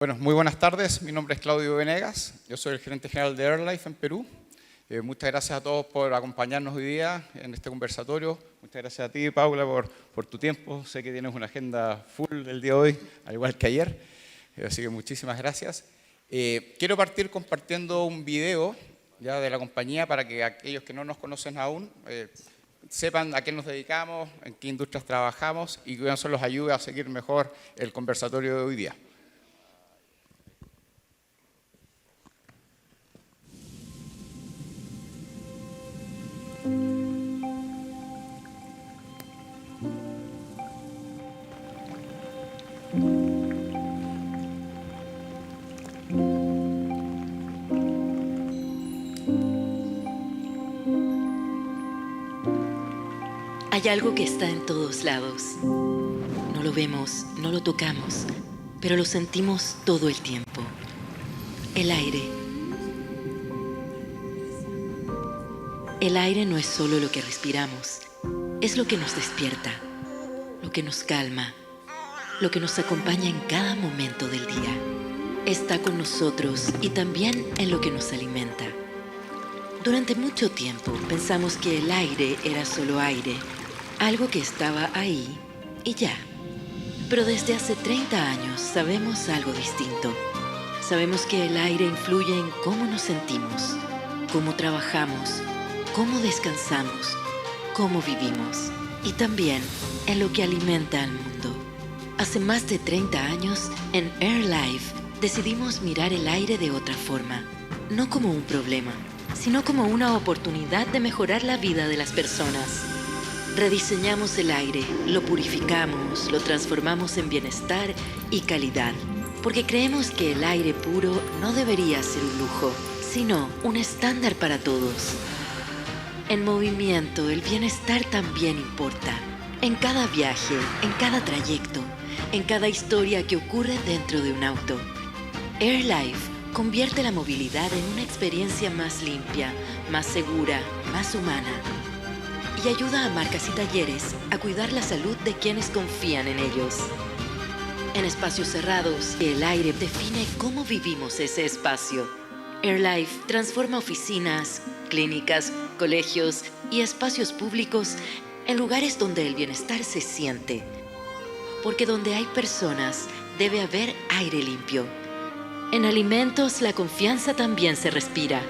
Bueno, muy buenas tardes. Mi nombre es Claudio Venegas. Yo soy el gerente general de AirLife en Perú. Muchas gracias a todos por acompañarnos hoy día en este conversatorio. Muchas gracias a ti, Paula, por tu tiempo. Sé que tienes una agenda full el día de hoy, al igual que ayer. Así que muchísimas gracias. Quiero partir compartiendo un video ya de la compañía para que aquellos que no nos conocen aún sepan a qué nos dedicamos, en qué industrias trabajamos y que eso los ayude a seguir mejor el conversatorio de hoy día. Hay algo que está en todos lados. No lo vemos, no lo tocamos, pero lo sentimos todo el tiempo. El aire. El aire no es solo lo que respiramos, es lo que nos despierta, lo que nos calma, lo que nos acompaña en cada momento del día. Está con nosotros y también en lo que nos alimenta. Durante mucho tiempo pensamos que el aire era solo aire, algo que estaba ahí y ya. Pero desde hace 30 años sabemos algo distinto. Sabemos que el aire influye en cómo nos sentimos, cómo trabajamos, cómo descansamos, cómo vivimos y también en lo que alimenta al mundo. Hace más de 30 años, en AirLife, decidimos mirar el aire de otra forma, no como un problema, sino como una oportunidad de mejorar la vida de las personas. Rediseñamos el aire, lo purificamos, lo transformamos en bienestar y calidad, porque creemos que el aire puro no debería ser un lujo, sino un estándar para todos. En movimiento, el bienestar también importa. En cada viaje, en cada trayecto, en cada historia que ocurre dentro de un auto. AirLife convierte la movilidad en una experiencia más limpia, más segura, más humana. Y ayuda a marcas y talleres a cuidar la salud de quienes confían en ellos. En espacios cerrados, el aire define cómo vivimos ese espacio. AirLife transforma oficinas, clínicas, colegios y espacios públicos en lugares donde el bienestar se siente. Porque donde hay personas, debe haber aire limpio. En alimentos, la confianza también se respira.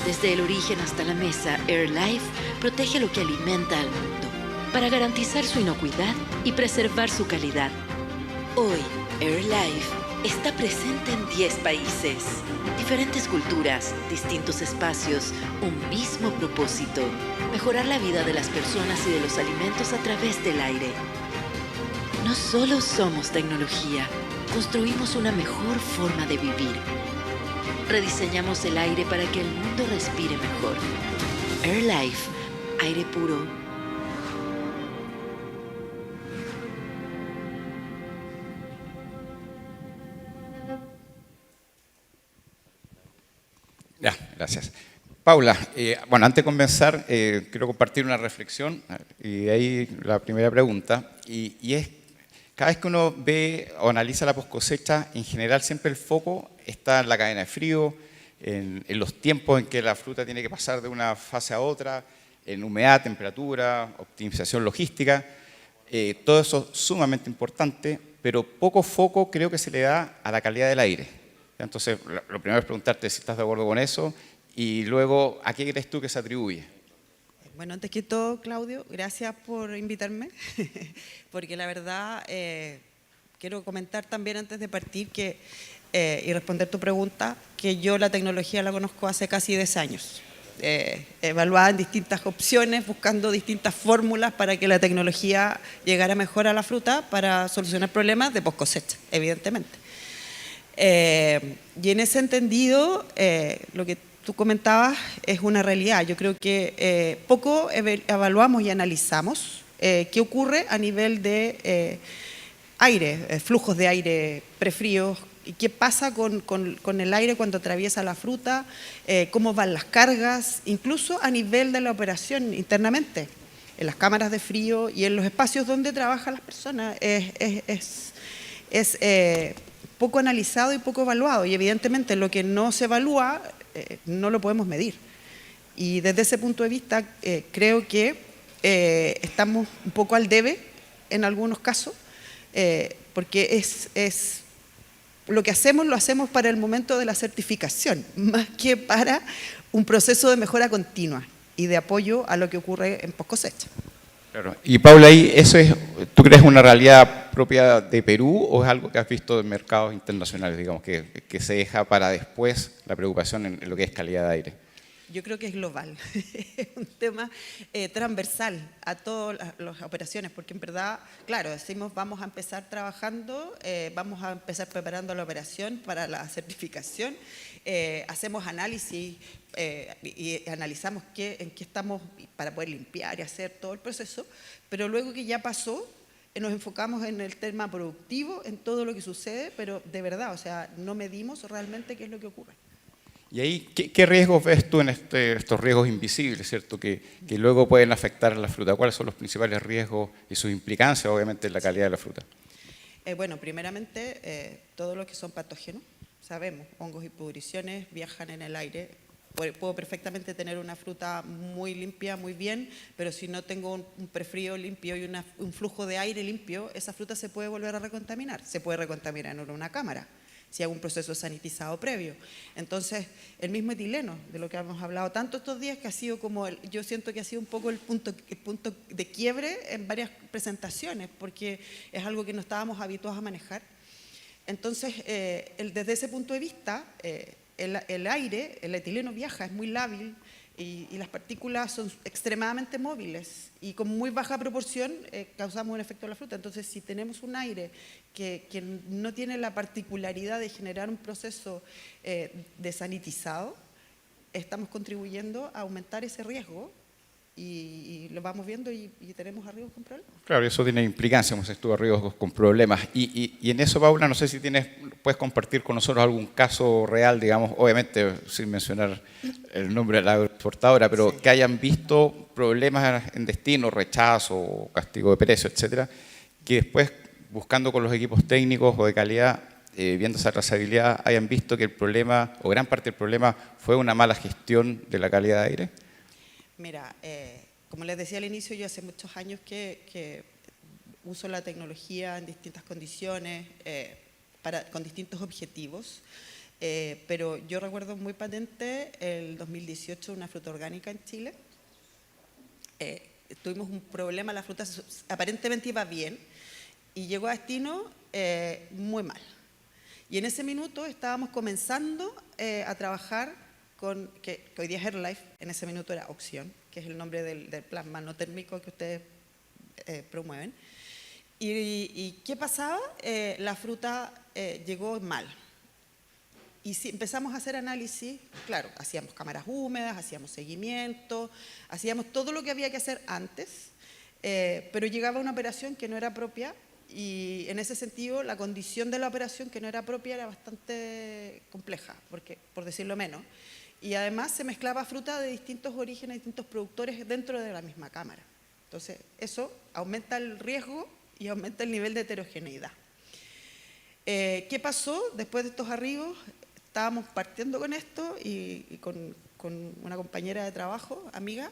Desde el origen hasta la mesa, AirLife protege lo que alimenta al mundo para garantizar su inocuidad y preservar su calidad. Hoy, AirLife está presente en 10 países, diferentes culturas, distintos espacios, un mismo propósito: mejorar la vida de las personas y de los alimentos a través del aire. No solo somos tecnología, construimos una mejor forma de vivir. Rediseñamos el aire para que el mundo respire mejor. AirLife, aire puro. Ya, gracias. Paula, bueno, antes de comenzar, quiero compartir una reflexión y ahí la primera pregunta, y es, cada vez que uno ve o analiza la post-cosecha, en general siempre el foco está en la cadena de frío, en los tiempos en que la fruta tiene que pasar de una fase a otra, en humedad, temperatura, optimización logística. Todo eso es sumamente importante, pero poco foco creo que se le da a la calidad del aire. Entonces, lo primero es preguntarte si estás de acuerdo con eso y luego, ¿a qué crees tú que se atribuye? Bueno, antes que todo, Claudio, gracias por invitarme, porque la verdad quiero comentar también antes de partir que, y responder tu pregunta, que yo la tecnología la conozco hace casi 10 años. Evaluada en distintas opciones, buscando distintas fórmulas para que la tecnología llegara mejor a la fruta para solucionar problemas de post cosecha, evidentemente. Y en ese entendido, lo que tú comentabas es una realidad. Yo creo que poco evaluamos y analizamos qué ocurre a nivel de aire, flujos de aire prefríos, y qué pasa con el aire cuando atraviesa la fruta, cómo van las cargas, incluso a nivel de la operación internamente, en las cámaras de frío y en los espacios donde trabajan las personas. Es poco analizado y poco evaluado. Y evidentemente lo que no se evalúa no lo podemos medir. Y desde ese punto de vista creo que estamos un poco al debe en algunos casos, porque lo que hacemos lo hacemos para el momento de la certificación, más que para un proceso de mejora continua y de apoyo a lo que ocurre en post cosecha. Claro. Y Paula, ¿tú crees una realidad propia de Perú o es algo que has visto en mercados internacionales, digamos, que se deja para después la preocupación en lo que es calidad de aire? Yo creo que es global, es un tema transversal a todas las operaciones, porque en verdad, claro, decimos vamos a empezar trabajando, vamos a empezar preparando la operación para la certificación, hacemos análisis y analizamos en qué estamos para poder limpiar y hacer todo el proceso, pero luego que ya pasó, nos enfocamos en el tema productivo, en todo lo que sucede, pero de verdad, o sea, no medimos realmente qué es lo que ocurre. Y ahí, ¿qué riesgos ves tú en estos riesgos invisibles, ¿cierto? Que luego pueden afectar a la fruta? ¿Cuáles son los principales riesgos y sus implicancias, obviamente, en la calidad de la fruta? Bueno, primeramente, todo lo que son patógenos, sabemos, hongos y pudriciones viajan en el aire. Puedo perfectamente tener una fruta muy limpia, muy bien, pero si no tengo un prefrío limpio y un flujo de aire limpio, esa fruta se puede volver a recontaminar. Se puede recontaminar en una cámara, si hago un proceso sanitizado previo. Entonces, el mismo etileno, de lo que hemos hablado tanto estos días, que ha sido como, yo siento que ha sido un poco el punto de quiebre en varias presentaciones, porque es algo que no estábamos habituados a manejar. Entonces, desde ese punto de vista, el aire, el etileno viaja, es muy lábil, y las partículas son extremadamente móviles y con muy baja proporción causamos un efecto en la fruta. Entonces, si tenemos un aire que no tiene la particularidad de generar un proceso de sanitizado, estamos contribuyendo a aumentar ese riesgo y lo vamos viendo y tenemos riesgos con problemas. Claro, eso tiene implicancias, hemos estuvo riesgos con problemas. Y en eso, Paula, no sé si puedes compartir con nosotros algún caso real, digamos, obviamente sin mencionar el nombre de la agroexportadora, pero sí, que hayan visto problemas en destino, rechazo, castigo de precio, etcétera, que después, buscando con los equipos técnicos o de calidad, viendo esa trazabilidad, hayan visto que el problema, o gran parte del problema, fue una mala gestión de la calidad de aire. Mira, como les decía al inicio, yo hace muchos años que uso la tecnología en distintas condiciones, con distintos objetivos, pero yo recuerdo muy patente el 2018 una fruta orgánica en Chile. Tuvimos un problema, la fruta aparentemente iba bien y llegó a destino muy mal. Y en ese minuto estábamos comenzando a trabajar que hoy día es Herbalife, en ese minuto era Opción, que es el nombre del plasma no térmico que ustedes promueven. ¿Y qué pasaba? La fruta llegó mal. Y si empezamos a hacer análisis, claro, hacíamos cámaras húmedas, hacíamos seguimiento, hacíamos todo lo que había que hacer antes, pero llegaba una operación que no era propia y en ese sentido la condición de la operación que no era propia era bastante compleja, por decirlo menos. Y además se mezclaba fruta de distintos orígenes, distintos productores dentro de la misma cámara. Entonces, eso aumenta el riesgo y aumenta el nivel de heterogeneidad. ¿Qué pasó después de estos arribos? Estábamos partiendo con esto y con una compañera de trabajo, amiga,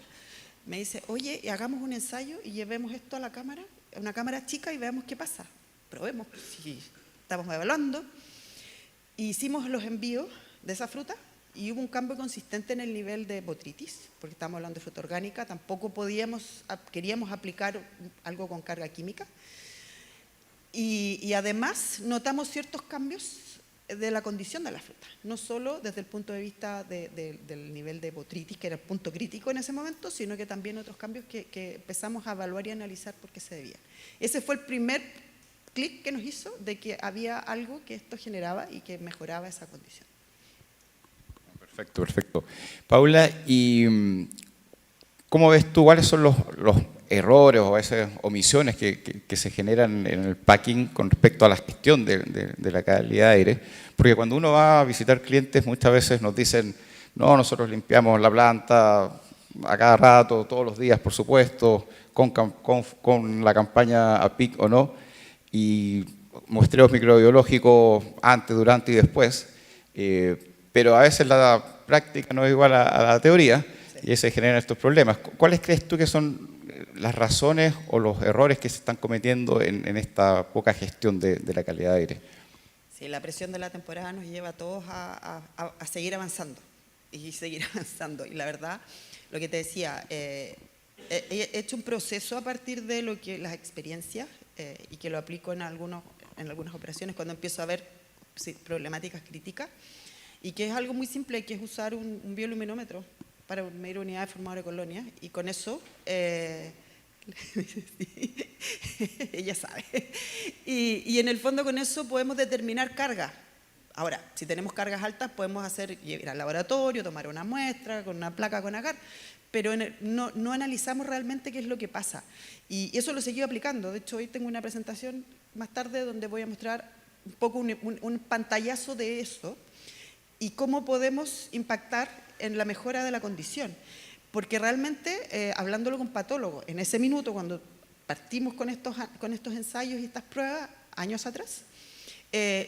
me dice, oye, hagamos un ensayo y llevemos esto a la cámara, a una cámara chica y veamos qué pasa. Probemos, si estamos evaluando. Hicimos los envíos de esa fruta. Y hubo un cambio consistente en el nivel de botrytis, porque estamos hablando de fruta orgánica, tampoco queríamos aplicar algo con carga química. Y además notamos ciertos cambios de la condición de la fruta, no solo desde el punto de vista del nivel de botrytis, que era el punto crítico en ese momento, sino que también otros cambios que empezamos a evaluar y analizar por qué se debían. Ese fue el primer clic que nos hizo de que había algo que esto generaba y que mejoraba esa condición. Perfecto, perfecto. Paula, ¿y cómo ves tú cuáles son los errores o esas omisiones que se generan en el packing con respecto a la gestión de la calidad de aire? Porque cuando uno va a visitar clientes muchas veces nos dicen, no, nosotros limpiamos la planta a cada rato, todos los días, por supuesto, con la campaña APIC o no, y muestreos microbiológicos antes, durante y después, pero a veces la práctica no es igual a la teoría y se generan estos problemas. ¿Cuáles crees tú que son las razones o los errores que se están cometiendo en esta poca gestión de la calidad de aire? Sí, la presión de la temporada nos lleva a todos a seguir avanzando y seguir avanzando. Y la verdad, lo que te decía, he hecho un proceso a partir de las experiencias y que lo aplico en algunas operaciones cuando empiezo a ver problemáticas críticas, y que es algo muy simple, que es usar un bioluminómetro para medir unidades de formador de colonias, y con eso ella sabe, y en el fondo con eso podemos determinar cargas. Ahora, si tenemos cargas altas, podemos ir al laboratorio, tomar una muestra con una placa con agar, pero no analizamos realmente qué es lo que pasa. Y eso lo seguí aplicando. De hecho, hoy tengo una presentación más tarde donde voy a mostrar un poco un pantallazo de eso y cómo podemos impactar en la mejora de la condición. Porque realmente, hablándolo con patólogos, en ese minuto, cuando partimos con estos ensayos y estas pruebas, años atrás,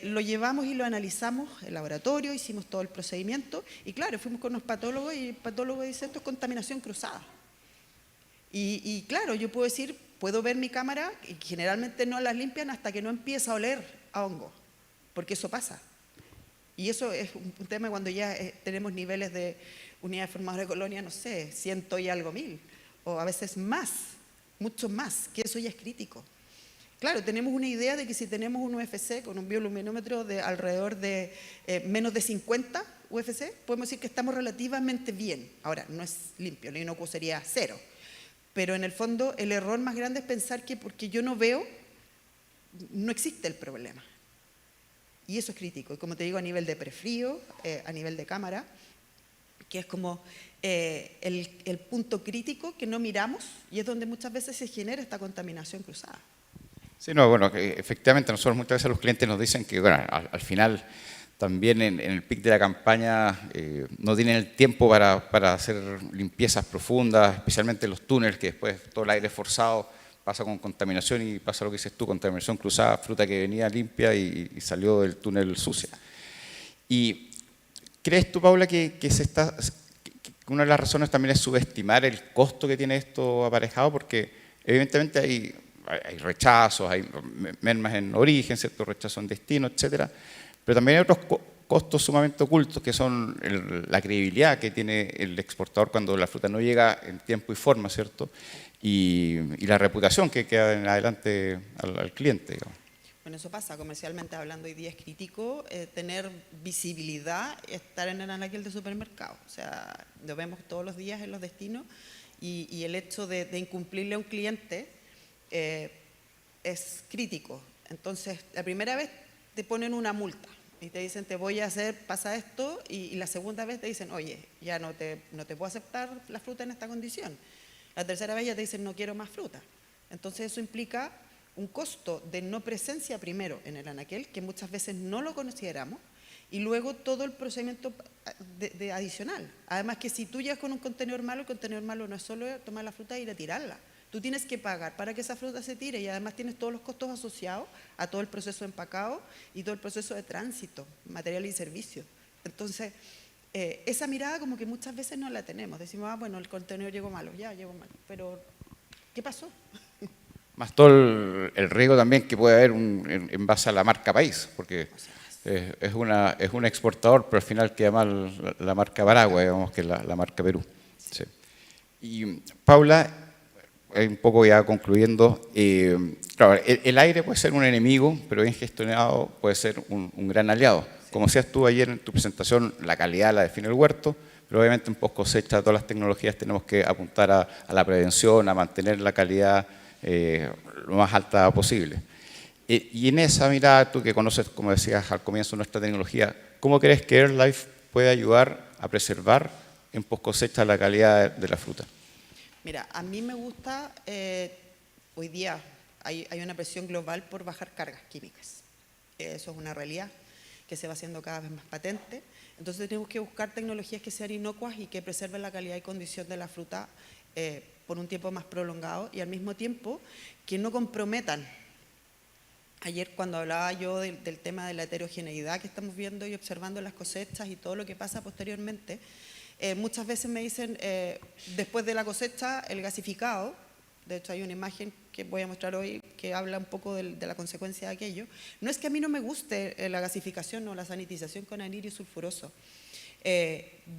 lo llevamos y lo analizamos en el laboratorio, hicimos todo el procedimiento y claro, fuimos con los patólogos y el patólogo dice esto es contaminación cruzada. Y claro, yo puedo decir, puedo ver mi cámara y generalmente no las limpian hasta que no empieza a oler a hongo, porque eso pasa. Y eso es un tema cuando ya tenemos niveles de unidades formadoras de colonia, no sé, 100 y algo mil, o a veces más, mucho más, que eso ya es crítico. Claro, tenemos una idea de que si tenemos un UFC con un bioluminómetro de alrededor de menos de 50 UFC, podemos decir que estamos relativamente bien. Ahora, no es limpio, lo inocuo sería 0. Pero en el fondo, el error más grande es pensar que porque yo no veo, no existe el problema. Y eso es crítico. Y como te digo, a nivel de prefrío, a nivel de cámara, que es como el punto crítico que no miramos y es donde muchas veces se genera esta contaminación cruzada. Sí, no, bueno, que efectivamente nosotros muchas veces los clientes nos dicen que, bueno, al final también en el pic de la campaña no tienen el tiempo para hacer limpiezas profundas, especialmente los túneles, que después todo el aire forzado pasa con contaminación y pasa lo que dices tú, contaminación cruzada, fruta que venía limpia y salió del túnel sucia. ¿Y crees tú, Paula, que una de las razones también es subestimar el costo que tiene esto aparejado? Porque evidentemente hay rechazos, hay mermas en origen, ciertos rechazos en destino, etcétera, pero también hay otros costos sumamente ocultos que son la credibilidad que tiene el exportador cuando la fruta no llega en tiempo y forma, ¿cierto? Y la reputación que queda en adelante al cliente, digamos. Bueno, eso pasa, comercialmente hablando hoy día es crítico tener visibilidad, estar en el anaquel de supermercado. O sea, lo vemos todos los días en los destinos y el hecho de incumplirle a un cliente es crítico. Entonces, la primera vez te ponen una multa y te dicen, te voy a hacer, pasa esto, y la segunda vez te dicen, oye, ya no te puedo aceptar la fruta en esta condición. La tercera vez ya te dicen, no quiero más fruta. Entonces, eso implica un costo de no presencia primero en el anaquel, que muchas veces no lo consideramos, y luego todo el procedimiento adicional. Además que si tú llegas con un contenedor malo, el contenedor malo no es solo tomar la fruta y ir a tirarla. Tú tienes que pagar para que esa fruta se tire y además tienes todos los costos asociados a todo el proceso de empacado y todo el proceso de tránsito, material y servicio. Entonces, esa mirada como que muchas veces no la tenemos. Decimos, ah, bueno, el contenedor llegó malo, ya llegó malo, pero ¿qué pasó? Más todo el riesgo también que puede haber en base a la marca país, porque es un exportador, pero al final queda mal la marca Paraguay, digamos que la marca Perú. Sí. Y Paula, un poco ya concluyendo, claro, el aire puede ser un enemigo, pero bien gestionado puede ser un gran aliado. Como decías tú ayer en tu presentación, la calidad la define el huerto, pero obviamente en post cosecha todas las tecnologías tenemos que apuntar a la prevención, a mantener la calidad lo más alta posible. Y en esa mirada, tú que conoces, como decías al comienzo, nuestra tecnología, ¿cómo crees que AirLife puede ayudar a preservar en post cosecha la calidad de la fruta? Mira, a mí me gusta, hoy día hay una presión global por bajar cargas químicas. Eso es una realidad que se va haciendo cada vez más patente. Entonces tenemos que buscar tecnologías que sean inocuas y que preserven la calidad y condición de la fruta por un tiempo más prolongado y al mismo tiempo que no comprometan Ayer cuando hablaba yo del tema de la heterogeneidad que estamos viendo y observando en las cosechas y todo lo que pasa posteriormente, muchas veces me dicen, después de la cosecha, el gasificado, de hecho hay una imagen que voy a mostrar hoy que habla un poco de la consecuencia de aquello. No es que a mí no me guste la gasificación o la sanitización con anhídrido sulfuroso.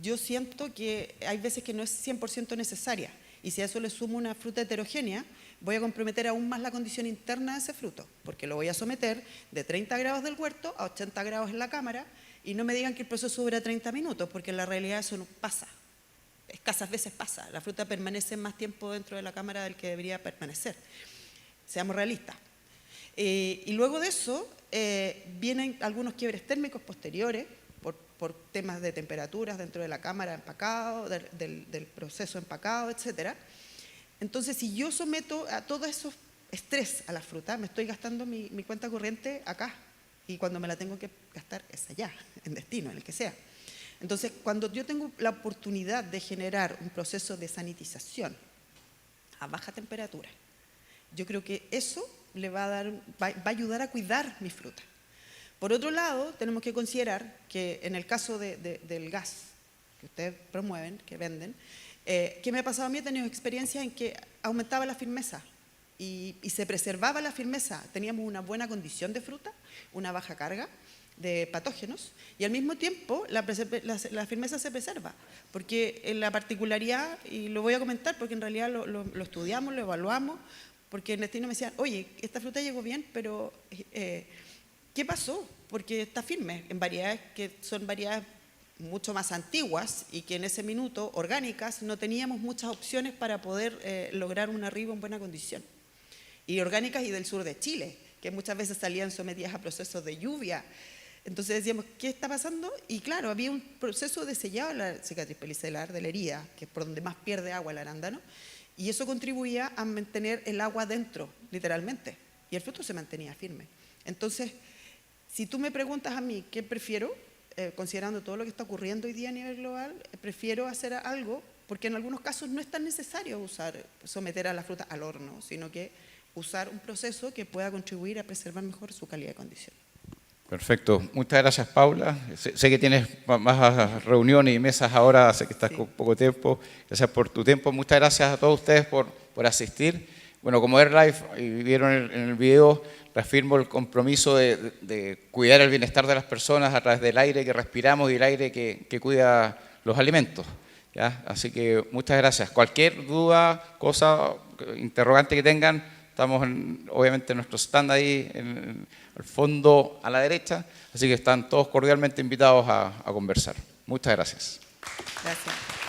Yo siento que hay veces que no es 100% necesaria, y si a eso le sumo una fruta heterogénea, voy a comprometer aún más la condición interna de ese fruto, porque lo voy a someter de 30 grados del huerto a 80 grados en la cámara, y no me digan que el proceso dura 30 minutos, porque en la realidad eso no pasa. Escasas veces pasa. La fruta permanece más tiempo dentro de la cámara del que debería permanecer. Seamos realistas. Y luego de eso vienen algunos quiebres térmicos posteriores por temas de temperaturas dentro de la cámara empacado, del proceso empacado, etc. Entonces, si yo someto a todo esos estrés a la fruta, me estoy gastando mi cuenta corriente acá, y cuando me la tengo que gastar es allá, en destino, en el que sea. Entonces, cuando yo tengo la oportunidad de generar un proceso de sanitización a baja temperatura, yo creo que eso le va a ayudar a cuidar mi fruta. Por otro lado, tenemos que considerar que en el caso del gas que ustedes promueven, que venden, ¿qué me ha pasado a mí? He tenido experiencias en que aumentaba la firmeza y se preservaba la firmeza. Teníamos una buena condición de fruta, una baja carga de patógenos, y al mismo tiempo la firmeza se preserva, porque en la particularidad, y lo voy a comentar porque en realidad lo estudiamos, lo evaluamos, porque en destino me decían, oye, esta fruta llegó bien, pero ¿qué pasó? Porque está firme en variedades que son variedades mucho más antiguas y que en ese minuto, orgánicas, no teníamos muchas opciones para poder lograr un arribo en buena condición. Y orgánicas y del sur de Chile, que muchas veces salían sometidas a procesos de lluvia. Entonces decíamos, ¿qué está pasando? Y claro, había un proceso de sellado de la cicatriz pelicelar de la herida, que es por donde más pierde agua el arándano, y eso contribuía a mantener el agua dentro, literalmente, y el fruto se mantenía firme. Entonces, si tú me preguntas a mí qué prefiero, considerando todo lo que está ocurriendo hoy día a nivel global, prefiero hacer algo, porque en algunos casos no es tan necesario someter a la fruta al horno, sino que usar un proceso que pueda contribuir a preservar mejor su calidad de condición. Perfecto. Muchas gracias, Paula. Sé que tienes más reuniones y mesas ahora, sé que estás con poco tiempo. Gracias por tu tiempo. Muchas gracias a todos ustedes por asistir. Bueno, como AirLife, y vieron en el video, reafirmo el compromiso de cuidar el bienestar de las personas a través del aire que respiramos y el aire que cuida los alimentos, ¿ya? Así que muchas gracias. Cualquier duda, cosa, interrogante que tengan, estamos obviamente en nuestro stand ahí en el fondo a la derecha, así que están todos cordialmente invitados a conversar. Muchas gracias. Gracias.